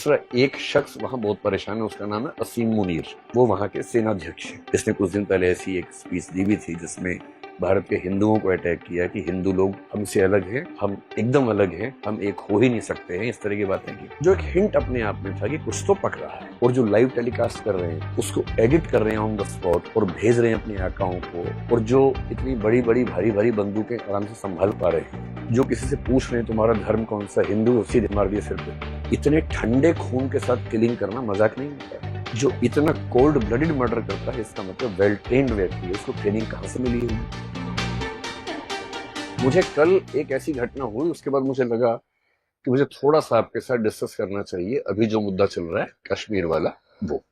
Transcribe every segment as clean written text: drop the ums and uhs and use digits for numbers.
दूसरा एक शख्स वहां बहुत परेशान है, उसका नाम है असीम मुनीर। वो वहां के सेनाध्यक्ष हैं। इसने कुछ दिन पहले ऐसी एक स्पीच दी भी थी जिसमें भारत के हिंदुओं को अटैक किया कि हिंदू लोग हमसे अलग हैं, हम एकदम अलग हैं, हम एक हो ही नहीं सकते हैं, इस तरह की बातें की। जो एक हिंट अपने आप में था कि कुछ तो पक रहा है। और जो लाइव टेलीकास्ट कर रहे हैं उसको एडिट कर रहे हैं ऑन द स्पॉट और भेज रहे हैं अपने आकाओं को। और जो इतनी बड़ी बड़ी भारी भारी बंदूकें आराम से संभाल पा रहे हैं, जो किसी से पूछ रहे हैं तुम्हारा धर्म कौन सा, हिंदू, सीधे मार दिए सिर पे। इतने ठंडे खून के साथ किलिंग करना मजाक नहीं होता। जो इतना कोल्ड ब्लडेड मर्डर करता है, इसका मतलब वेल ट्रेन्ड व्यक्ति है। उसको ट्रेनिंग कहां से मिली है? मुझे कल एक ऐसी घटना हुई, उसके बाद मुझे लगा कि मुझे थोड़ा सा आपके साथ डिस्कस करना चाहिए। अभी जो मुद्दा चल रहा है कश्मीर वाला, वो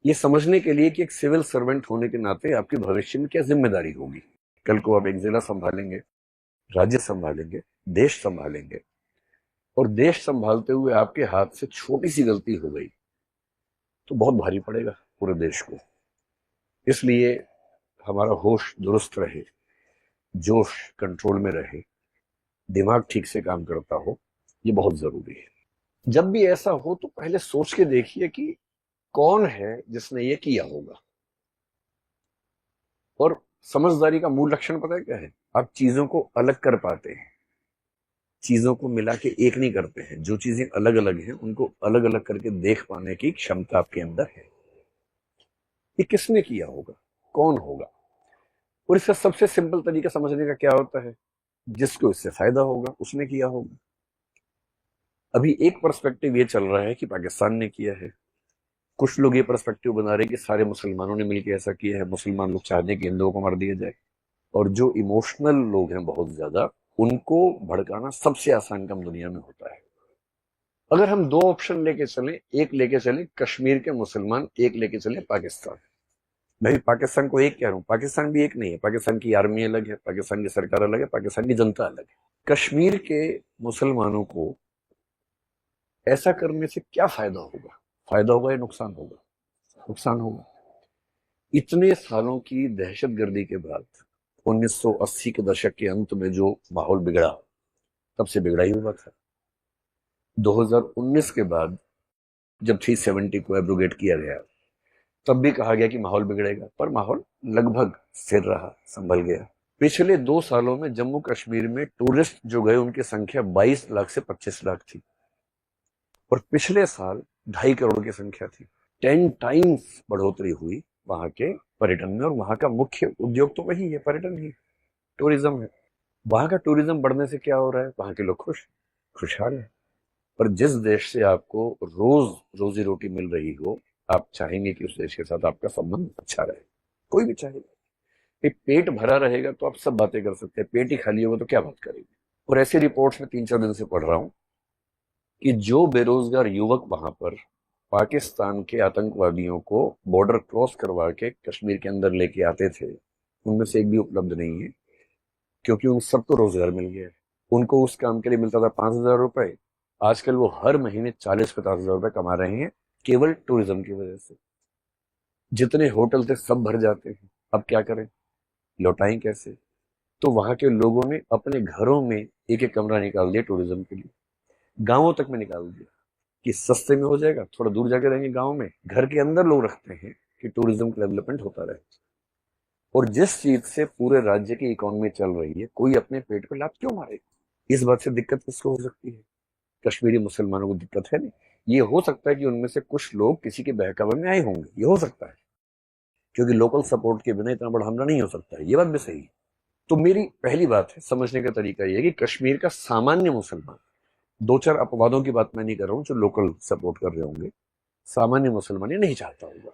ये समझने के लिए कि एक सिविल सर्वेंट होने के नाते आपकी भविष्य में क्या जिम्मेदारी होगी। कल को आप एक जिला संभालेंगे, राज्य संभालेंगे, देश संभालेंगे, और देश संभालते हुए आपके हाथ से छोटी सी गलती हो गई तो बहुत भारी पड़ेगा पूरे देश को। इसलिए हमारा होश दुरुस्त रहे, जोश कंट्रोल में रहे, दिमाग ठीक से काम करता हो, ये बहुत जरूरी है। जब भी ऐसा हो तो पहले सोच के देखिए कि कौन है जिसने ये किया होगा। और समझदारी का मूल लक्षण पता है क्या है? आप चीजों को अलग कर पाते हैं, चीजों को मिला के एक नहीं करते हैं। जो चीजें अलग अलग हैं उनको अलग अलग करके देख पाने की क्षमता आपके अंदर है। ये किसने किया होगा, कौन होगा? और इसका सबसे सिंपल तरीका समझने का क्या होता है? जिसको इससे फायदा होगा उसने किया होगा। अभी एक पर्सपेक्टिव ये चल रहा है कि पाकिस्तान ने किया है। कुछ लोग ये पर्सपेक्टिव बना रहे हैं कि सारे मुसलमानों ने मिलकर ऐसा किया है, मुसलमान लोग चाहते हैं कि हिंदुओं को मार दिया जाए। और जो इमोशनल लोग हैं बहुत ज्यादा, उनको भड़काना सबसे आसान काम दुनिया में होता है। अगर हम दो ऑप्शन लेके चले, एक लेके चले कश्मीर के मुसलमान, एक लेके चले पाकिस्तान। मैं पाकिस्तान को एक कह रहा हूं, पाकिस्तान भी एक नहीं है। पाकिस्तान की आर्मी अलग है, पाकिस्तान की सरकार अलग है, पाकिस्तान की जनता अलग है। कश्मीर के मुसलमानों को ऐसा करने से क्या फायदा होगा? फायदा होगा या नुकसान होगा? नुकसान होगा। इतने सालों की दहशतगर्दी के बाद 1980 के दशक के अंत में जो माहौल बिगड़ा, तब से बिगड़ा ही हुआ था। 2019 के बाद जब 370 को एब्रोगेट किया गया, तब भी कहा गया कि माहौल बिगड़ेगा, पर माहौल लगभग स्थिर रहा, संभल गया। पिछले 2 सालों में जम्मू कश्मीर में टूरिस्ट जो गए उनकी संख्या 22 लाख से 25 लाख थी, और पिछले साल 2.5 करोड़ की संख्या थी। 10 टाइम्स बढ़ोतरी हुई वहां के पर्यटन में। और वहां का मुख्य उद्योग तो वही है, पर्यटन ही, टूरिज्म है। वहां का टूरिज्म बढ़ने से क्या हो रहा है? वहां के लोग खुशहाल है। पर जिस देश से आपको रोज रोजी रोटी मिल रही हो, आप चाहेंगे कि उस देश के साथ आपका संबंध अच्छा रहे। कोई भी चाहेगा। पेट भरा रहेगा तो आप सब बातें कर सकते हैं, पेट ही खाली होगा तो क्या बात करेंगे? और ऐसी रिपोर्ट्स में 3-4 दिन से पढ़ रहा हूं कि जो बेरोजगार युवक वहां पर पाकिस्तान के आतंकवादियों को बॉर्डर क्रॉस करवा के कश्मीर के अंदर लेके आते थे, उनमें से एक भी उपलब्ध नहीं है, क्योंकि उन सबको रोजगार मिल गया है। उनको उस काम के लिए मिलता था 5,000 रुपए, आजकल वो हर महीने 40-50 हजार रुपए कमा रहे हैं, केवल टूरिज्म की वजह से। जितने होटल थे सब भर जाते हैं। अब क्या करें, लौटाएं कैसे? तो वहां के लोगों ने अपने घरों में एक एक कमरा निकाल दिया टूरिज्म के लिए, गांवों तक में निकाल दिया कि सस्ते में हो जाएगा, थोड़ा दूर जाके रहेंगे गांव में। घर के अंदर लोग रखते हैं कि टूरिज्म का डेवलपमेंट होता रहे। और जिस चीज से पूरे राज्य की इकोनॉमी चल रही है, कोई अपने पेट पे लात क्यों मारे? इस बात से दिक्कत किसको हो सकती है? कश्मीरी मुसलमानों को दिक्कत है नहीं। ये हो सकता है कि उनमें से कुछ लोग किसी के बहकावे में आए होंगे, ये हो सकता है, क्योंकि लोकल सपोर्ट के बिना इतना बड़ा हमला नहीं हो सकता है। ये बात भी सही है। तो मेरी पहली बात है, समझने का तरीका यह है कि कश्मीर का सामान्य मुसलमान, 2-4 अपवादों की बात मैं नहीं कर रहा हूं जो लोकल सपोर्ट कर रहे होंगे, सामान्य मुसलमान ये नहीं चाहता होगा,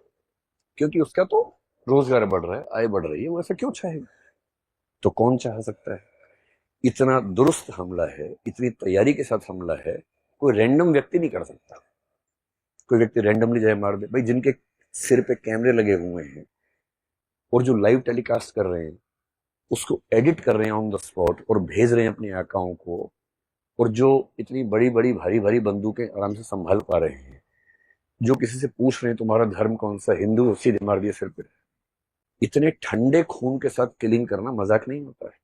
क्योंकि उसका तो रोजगार बढ़ रहा है, आय बढ़ रही है, वो ऐसा क्यों चाहेगा? तो कौन चाह सकता है? इतना दुरुस्त हमला है, इतनी तैयारी के साथ हमला है, कोई रैंडम व्यक्ति नहीं कर सकता। कोई व्यक्ति रैंडमली जाए मार दे? भाई जिनके सिर पे कैमरे लगे हुए हैं और जो लाइव टेलीकास्ट कर रहे हैं, उसको एडिट कर रहे हैं ऑन द स्पॉट और भेज रहे हैं अपने आकाओं को, और जो इतनी बड़ी बड़ी भारी भारी बंदूकें आराम से संभाल पा रहे हैं, जो किसी से पूछ रहे हैं तुम्हारा धर्म कौन सा, हिंदू, सीधे मार दिए सिर पे। इतने ठंडे खून के साथ किलिंग करना मजाक नहीं होता है।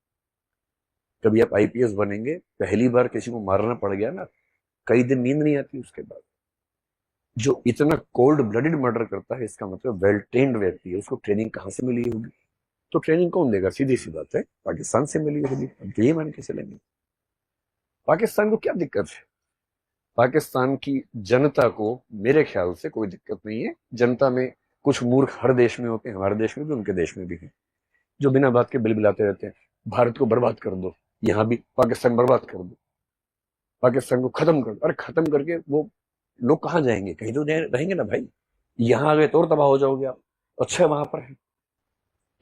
कभी आप आईपीएस बनेंगे, पहली बार किसी को मारना पड़ गया ना, कई दिन नींद नहीं आती उसके बाद। जो इतना कोल्ड ब्लडेड मर्डर करता है, इसका मतलब वेल ट्रेन्ड व्यक्ति है, उसको ट्रेनिंग कहां से मिली होगी? तो ट्रेनिंग कौन देगा? सीधी सी बात है, पाकिस्तान से मिली होगी। अब तो ये मान के चलेंगे। पाकिस्तान को क्या दिक्कत है? पाकिस्तान की जनता को मेरे ख्याल से कोई दिक्कत नहीं है। जनता में कुछ मूर्ख हर देश में होते हैं, हमारे देश में भी, उनके देश में भी हैं, जो बिना बात के बिलबिलाते रहते हैं, भारत को बर्बाद कर दो, यहां भी पाकिस्तान बर्बाद कर दो, पाकिस्तान को खत्म कर दो। अरे खत्म करके वो लोग कहाँ जाएंगे? कहीं तो रहेंगे ना भाई। यहां आ गए तो और तबाह हो जाओगे आप। अच्छा है वहां पर है।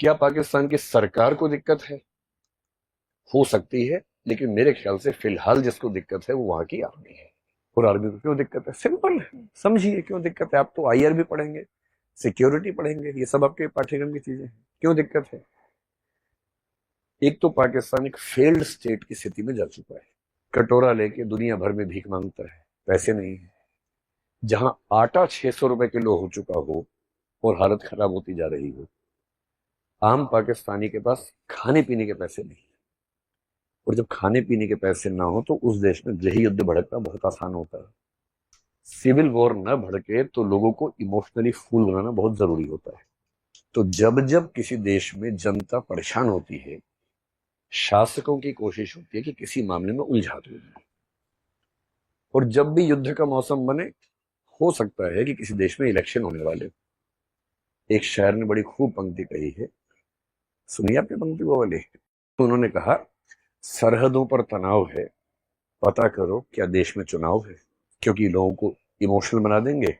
क्या पाकिस्तान की सरकार को दिक्कत है? हो सकती है, लेकिन मेरे ख्याल से फिलहाल जिसको दिक्कत है वो वहां की आर्मी है। और आर्मी को क्यों दिक्कत है? सिंपल है, समझिए क्यों दिक्कत है। आप तो आईआर भी पढ़ेंगे, सिक्योरिटी पढ़ेंगे, ये सब आपके पाठ्यक्रम की चीजें हैं। क्यों दिक्कत है? एक तो पाकिस्तान एक फेल्ड स्टेट की स्थिति में जा चुका है। कटोरा लेके दुनिया भर में भीख मांगता है, पैसे नहीं है। जहां आटा 600 रुपए किलो हो चुका हो और हालत खराब होती जा रही हो, आम पाकिस्तानी के पास खाने पीने के पैसे नहीं। और जब खाने पीने के पैसे ना हो तो उस देश में गृह युद्ध भड़कना बहुत आसान होता है। सिविल वॉर न भड़के तो लोगों को इमोशनली फूल बनाना बहुत जरूरी होता है। तो जब जब किसी देश में जनता परेशान होती है, शासकों की कोशिश होती है कि किसी मामले में उलझा दो। और जब भी युद्ध का मौसम बने, हो सकता है कि किसी देश में इलेक्शन होने वाले। एक शायर ने बड़ी खूब पंक्ति कही है, सुनिए आपने पंक्ति वो वाली। तो उन्होंने कहा, सरहदों पर तनाव है, पता करो क्या देश में चुनाव है। क्योंकि लोगों को इमोशनल बना देंगे,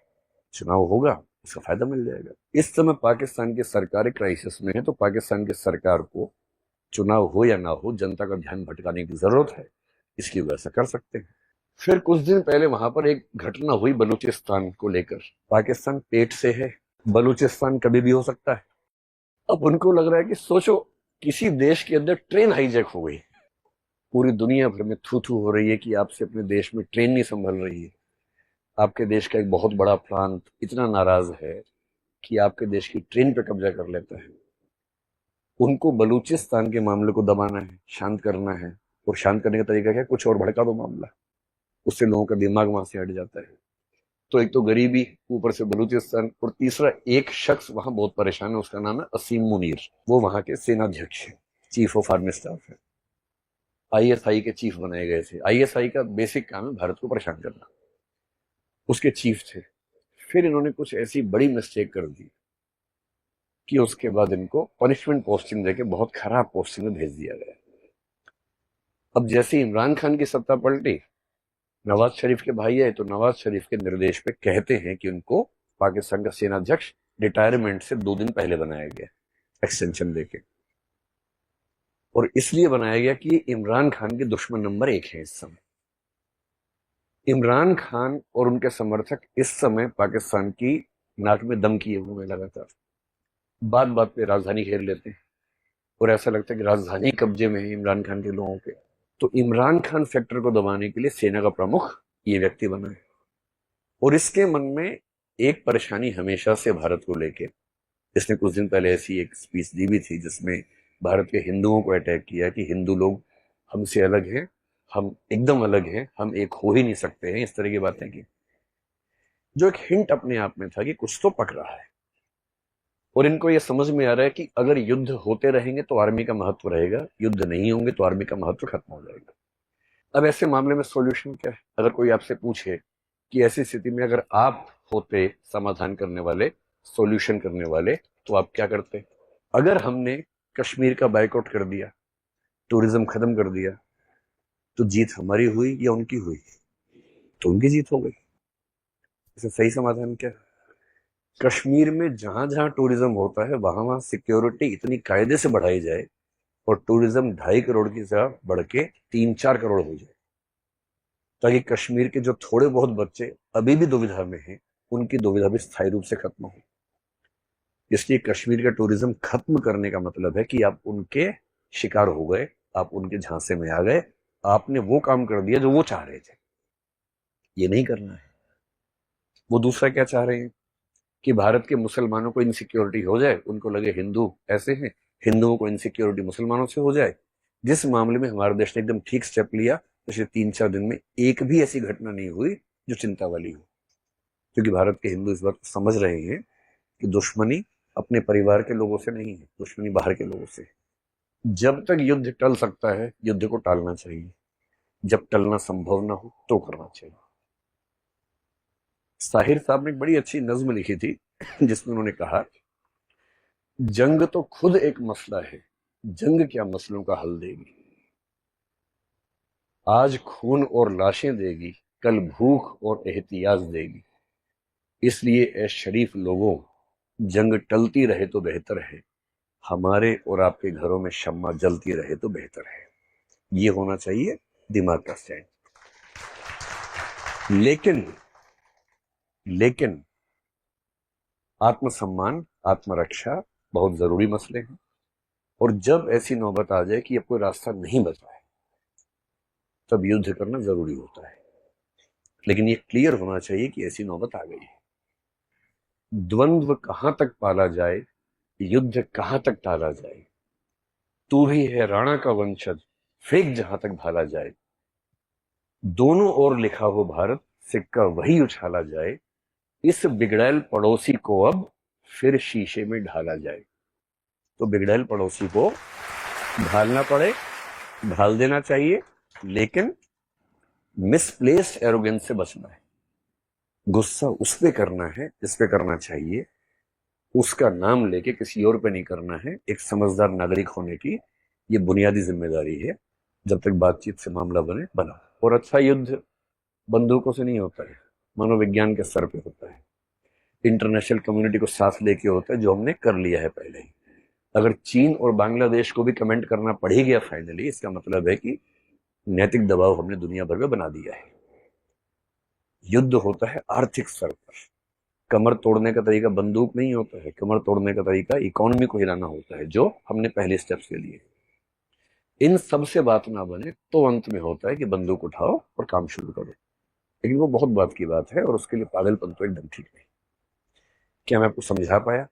चुनाव होगा, उसका फायदा मिल जाएगा। इस समय पाकिस्तान की सरकार क्राइसिस में है, तो पाकिस्तान की सरकार को चुनाव हो या ना हो, जनता का ध्यान भटकाने की जरूरत है, इसलिए वैसा कर सकते हैं। फिर कुछ दिन पहले वहां पर एक घटना हुई बलूचिस्तान को लेकर। पाकिस्तान पेट से है, बलूचिस्तान कभी भी हो सकता है। अब उनको लग रहा है कि सोचो, किसी देश के अंदर ट्रेन हाईजैक हो गई, पूरी दुनिया भर में थू थू हो रही है कि आपसे अपने देश में ट्रेन नहीं संभल रही है। आपके देश का एक बहुत बड़ा प्रांत इतना नाराज है कि आपके देश की ट्रेन पे कब्जा कर लेता है। उनको बलूचिस्तान के मामले को दबाना है, शांत करना है। और शांत करने का तरीका क्या है? कुछ और भड़का दो मामला, उससे लोगों का दिमाग वहां से हट जाता है। तो एक तो गरीबी, ऊपर से बलूचिस्तान, और तीसरा एक शख्स वहां बहुत परेशान है, उसका नाम है असीम मुनीर। वो वहां के सेनाध्यक्ष है, चीफ ऑफ आर्मी स्टाफ है, आईएसआई के चीफ बनाए गए थे। आईएसआई का बेसिक काम है भारत को परेशान करना, उसके चीफ थे। फिर इन्होंने कुछ ऐसी बड़ी मिस्टेक कर दी कि उसके बाद इनको पनिशमेंट पोस्टिंग देके बहुत खराब पोस्टिंग में भेज दिया गया। अब जैसे इमरान खान की सत्ता पलटी, नवाज शरीफ के भाई है, तो नवाज शरीफ के निर्देश पे कहते हैं कि उनको पाकिस्तान का सेनाध्यक्ष रिटायरमेंट से 2 दिन पहले बनाया गया, एक्सटेंशन देके। और इसलिए बनाया गया कि इमरान खान के दुश्मन नंबर 1 है इस समय। इमरान खान और उनके समर्थक इस समय पाकिस्तान की नाक में दम किए हुए लगातार, बात बात पे राजधानी घेर लेते हैं और ऐसा लगता है कि राजधानी कब्जे में है इमरान खान के लोगों के। तो इमरान खान फैक्टर को दबाने के लिए सेना का प्रमुख ये व्यक्ति बना है। और इसके मन में एक परेशानी हमेशा से भारत को लेके, इसने कुछ दिन पहले ऐसी एक स्पीच दी भी थी जिसमें भारत के हिंदुओं को अटैक किया कि हिंदू लोग हमसे अलग हैं, हम एकदम अलग हैं, हम एक हो ही नहीं सकते हैं, इस तरह की बातें की। जो एक हिंट अपने आप में था कि कुछ तो पक रहा है। और इनको यह समझ में आ रहा है कि अगर युद्ध होते रहेंगे तो आर्मी का महत्व रहेगा, युद्ध नहीं होंगे तो आर्मी का महत्व खत्म हो जाएगा। अब ऐसे मामले में सॉल्यूशन क्या है? अगर कोई आपसे पूछे कि ऐसी स्थिति में अगर आप होते समाधान करने वाले, सॉल्यूशन करने वाले, तो आप क्या करते? अगर हमने कश्मीर का बायकॉट कर दिया, टूरिज्म खत्म कर दिया, तो जीत हमारी हुई या उनकी हुई? तो उनकी जीत हो गई। इसे सही समाधान क्या है? कश्मीर में जहां जहां टूरिज्म होता है वहां वहां सिक्योरिटी इतनी कायदे से बढ़ाई जाए और टूरिज्म 2.5 करोड़ की जगह बढ़ के 3-4 करोड़ हो जाए, ताकि कश्मीर के जो थोड़े बहुत बच्चे अभी भी दुविधा में हैं, उनकी दुविधा भी स्थायी रूप से खत्म हो। इसलिए कश्मीर का टूरिज्म खत्म करने का मतलब है कि आप उनके शिकार हो गए, आप उनके झांसे में आ गए, आपने वो काम कर दिया जो वो चाह रहे थे। ये नहीं करना है। वो दूसरा क्या चाह रहे हैं कि भारत के मुसलमानों को इनसिक्योरिटी हो जाए, उनको लगे हिंदू ऐसे हैं, हिंदुओं को इनसिक्योरिटी मुसलमानों से हो जाए। जिस मामले में हमारे देश ने एकदम ठीक स्टेप लिया, पिछले 3-4 दिन में एक भी ऐसी घटना नहीं हुई जो चिंता वाली हो, क्योंकि भारत के हिंदू इस बात को समझ रहे हैं कि दुश्मनी अपने परिवार के लोगों से नहीं है, दुश्मनी बाहर के लोगों से है। जब तक युद्ध टल सकता है युद्ध को टालना चाहिए, जब टलना संभव ना हो तो करना चाहिए। साहिर साहब ने एक बड़ी अच्छी नज्म लिखी थी जिसमें उन्होंने कहा, जंग तो खुद एक मसला है, जंग क्या मसलों का हल देगी। आज खून और लाशें देगी, कल भूख और एहतियाज देगी। इसलिए ए शरीफ लोगों, जंग टलती रहे तो बेहतर है, हमारे और आपके घरों में शम्मा जलती रहे तो बेहतर है। ये होना चाहिए दिमाग का स्टैंड। लेकिन आत्मसम्मान, आत्मरक्षा बहुत जरूरी मसले हैं, और जब ऐसी नौबत आ जाए कि अब कोई रास्ता नहीं बचा है तब युद्ध करना जरूरी होता है। लेकिन ये क्लियर होना चाहिए कि ऐसी नौबत आ गई है। द्वंद्व कहां तक पाला जाए, युद्ध कहां तक टाला जाए, तू भी है राणा का वंशज, फेंक जहां तक भाला जाए। दोनों ओर लिखा हो भारत, सिक्का वही उछाला जाए। इस बिगड़ैल पड़ोसी को अब फिर शीशे में ढाला जाए। तो बिगड़ैल पड़ोसी को ढालना पड़े, ढाल देना चाहिए, लेकिन मिसप्लेस्ड एरोगेंस से बचना है। गुस्सा उस पे करना है जिस पे करना चाहिए, उसका नाम लेके किसी और पे नहीं करना है। एक समझदार नागरिक होने की ये बुनियादी जिम्मेदारी है। जब तक बातचीत से मामला बना। और अच्छा युद्ध बंदूकों से नहीं होता है, मनोविज्ञान के स्तर पे होता है, इंटरनेशनल कम्युनिटी को साथ लेके होता है, जो हमने कर लिया है पहले ही। अगर चीन और बांग्लादेश को भी कमेंट करना पड़ ही गया फाइनली, इसका मतलब है कि नैतिक दबाव हमने दुनिया भर में बना दिया है। युद्ध होता है आर्थिक स्तर पर। कमर तोड़ने का तरीका बंदूक नहीं होता है, कमर तोड़ने का तरीका इकोनॉमी को हिलाना होता है, जो हमने पहले स्टेप्स ले लिए। इन सब से बात ना बने तो अंत में होता है कि बंदूक उठाओ और काम शुरू करो। लेकिन वो बहुत बात की बात है, और उसके लिए पागलपन तो एकदम ठीक नहीं। क्या मैं आपको समझा पाया?